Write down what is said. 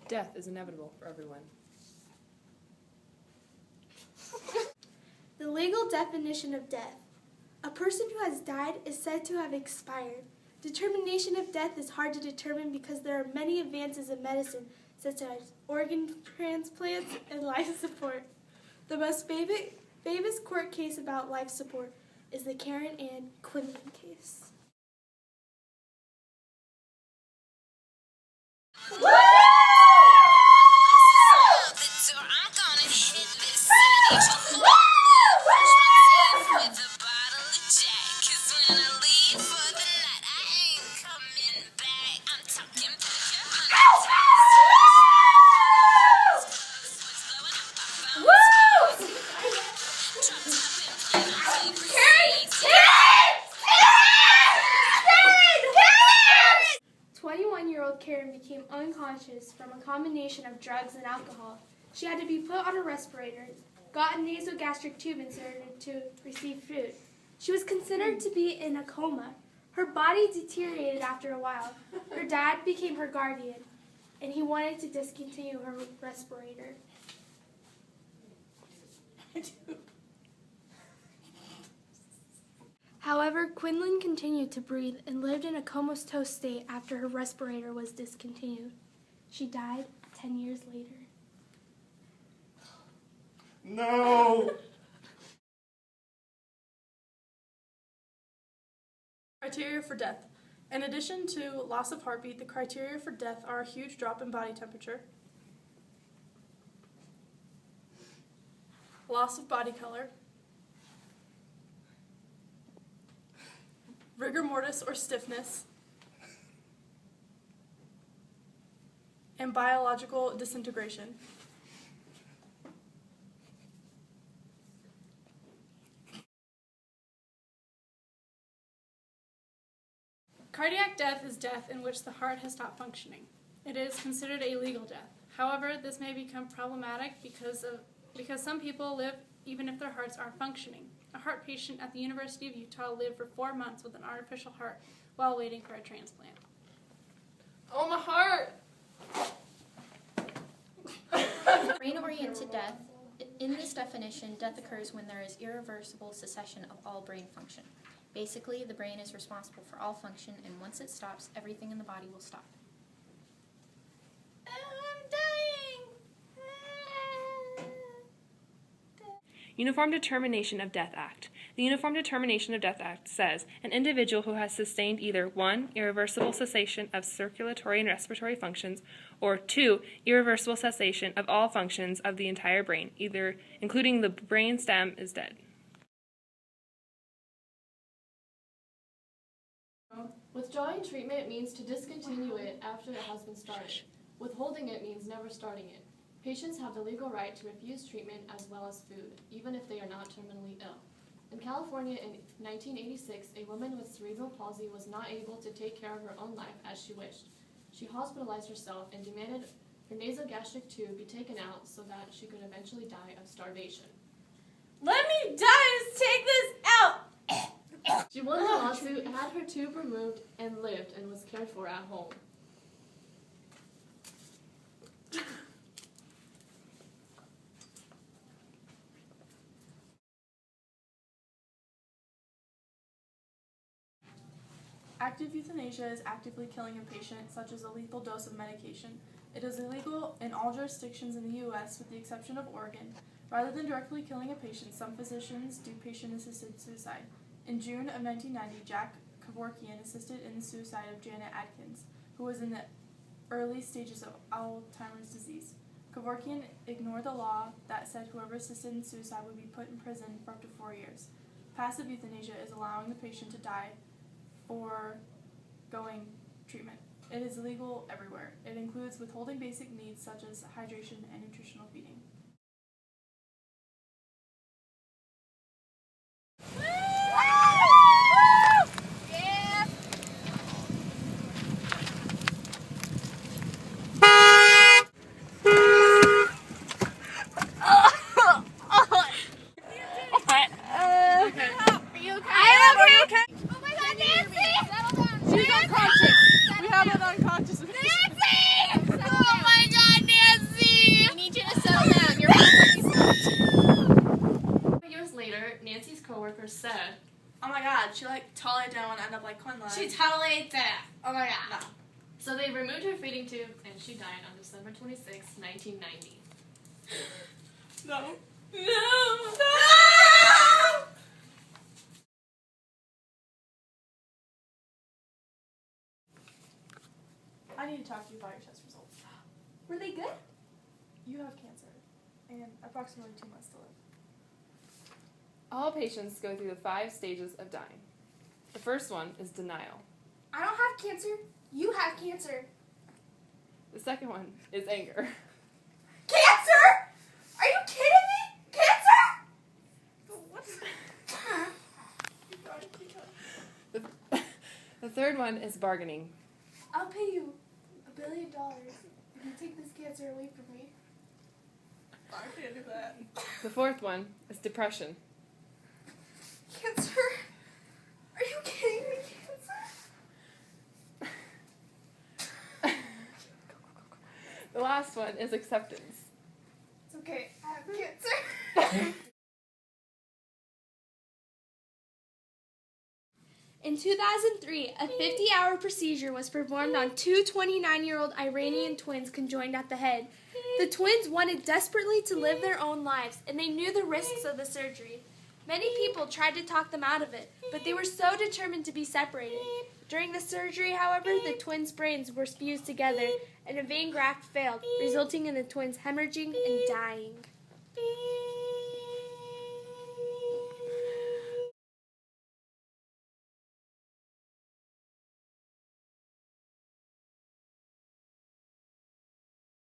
Death is inevitable for everyone. The legal definition of death. A person who has died is said to have expired. Determination of death is hard to determine because there are many advances in medicine, such as organ transplants and life support. The most famous court case about life support is the Karen Ann Quinlan case. Karen became unconscious from a combination of drugs and alcohol. She had to be put on a respirator, got a nasogastric tube inserted to receive food. She was considered to be in a coma. Her body deteriorated after a while. Her dad became her guardian, and he wanted to discontinue her respirator. However, Quinlan continued to breathe and lived in a comatose state after her respirator was discontinued. She died 10 years later. No! Criteria for death. In addition to loss of heartbeat, the criteria for death are a huge drop in body temperature, loss of body color, rigor mortis or stiffness, and biological disintegration. Cardiac death is death in which the heart has stopped functioning. It is considered a legal death. However, this may become problematic because some people live even if their hearts aren't functioning. A heart patient at the University of Utah lived for 4 months with an artificial heart while waiting for a transplant. Oh, my heart! Brain-oriented death. In this definition, death occurs when there is irreversible cessation of all brain function. Basically, the brain is responsible for all function, and once it stops, everything in the body will stop. I'm dying! Uniform Determination of Death Act. The Uniform Determination of Death Act says an individual who has sustained either 1. Irreversible cessation of circulatory and respiratory functions, or 2. Irreversible cessation of all functions of the entire brain, either including the brain stem, is dead. Withdrawing treatment means to discontinue it after it has been started. Withholding it means never starting it. Patients have the legal right to refuse treatment as well as food, even if they are not terminally ill. In California in 1986, a woman with cerebral palsy was not able to take care of her own life as she wished. She hospitalized herself and demanded her nasogastric tube be taken out so that she could eventually die of starvation. Let me die to take this out! She won the lawsuit, had her tube removed, and lived and was cared for at home. Active euthanasia is actively killing a patient, such as a lethal dose of medication. It is illegal in all jurisdictions in the U.S. with the exception of Oregon. Rather than directly killing a patient, some physicians do patient-assisted suicide. In June of 1990, Jack Kevorkian assisted in the suicide of Janet Adkins, who was in the early stages of Alzheimer's disease. Kevorkian ignored the law that said whoever assisted in suicide would be put in prison for up to 4 years. Passive euthanasia is allowing the patient to die for going treatment. It is illegal everywhere. It includes withholding basic needs such as hydration and nutritional feeding. We have it unconscious. Nancy! Oh my God! I don't want to end up like Quinlan. She totally ate that. Oh my god. No. So they removed her feeding tube, and she died on December 26, 1990. No. No. I need to talk to you about your test results. Were they good? You have cancer and approximately 2 months to live. All patients go through the 5 stages of dying. The first one is denial. I don't have cancer. You have cancer. The second one is anger. Cancer? Are you kidding me? Cancer? The third one is bargaining. I'll pay you $1 billion if you take this cancer away from me. I can't do that. The fourth one is depression. Cancer? Are you kidding me? Cancer? The last one is acceptance. It's okay. I have cancer. In 2003, a 50-hour procedure was performed on 2 29-year-old Iranian twins conjoined at the head. The twins wanted desperately to live their own lives, and they knew the risks of the surgery. Many people tried to talk them out of it, but they were so determined to be separated. During the surgery, however, the twins' brains were fused together, and a vein graft failed, resulting in the twins hemorrhaging and dying.